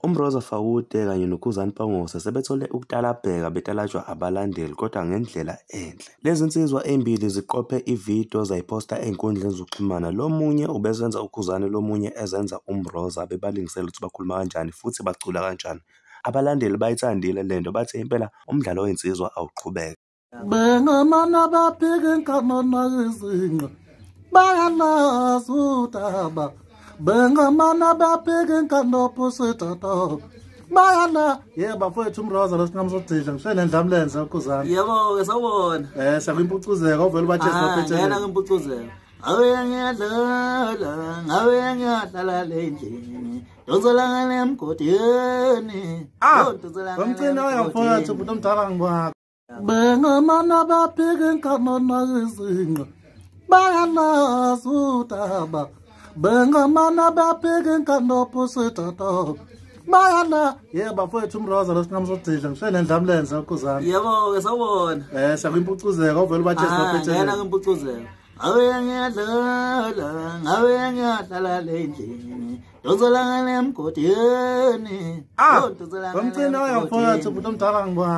UMroza Fawude kanye noKhuzani Mpongose sebethole ukutalabheka betalashwa abalandeli kodwa ngendlela enhle. Lezi nsizwa embili ziqophe ividiyo zayiphosta ey'nkundleni zokuxhumana. Lo munye ubezenza uKhuzani, lo munye ezenza uMroza bebalingisela ukuthi bakhuluma kanjani futhi bacula kanjani. Abalandeli bayithandile le nto, bathi impela umdlalo wey'nsizwa awuqhubeke. Bengamana baphika inkamana izinqa bayalazi udaba. Bengamana baphika inkanopho setata bayala. Yebo bafowethu uMroza losinamsodidla ngishele ndlamlenze uKhuzani. Yebo sawubona. Siyakuyimpucuzeka ovela ubathe sibaphethe. Ngena ngimpucuzeka. Ngabe ngiyadlala le ndlini. Donzola ngale emgodini. Umcina uyamfowethu umuntu omdala ngibona. Bengamana baphika inkamana izinqa bayalazi udaba. Bengamana baphika inkanopho setata bayala. Yebo bafowethu uMroza losinamsodidla ngishele ndlamlenze uKhuzani. Yebo sawubona. Siyakuyimpucuzeka ovela ubathe sibaphethe. Ngena ngimpucuzeka. Ngabe ngiyadlala le ndlini. Donzola ngale emgodini. Umcina uyamfowethu umuntu omdala ngibona.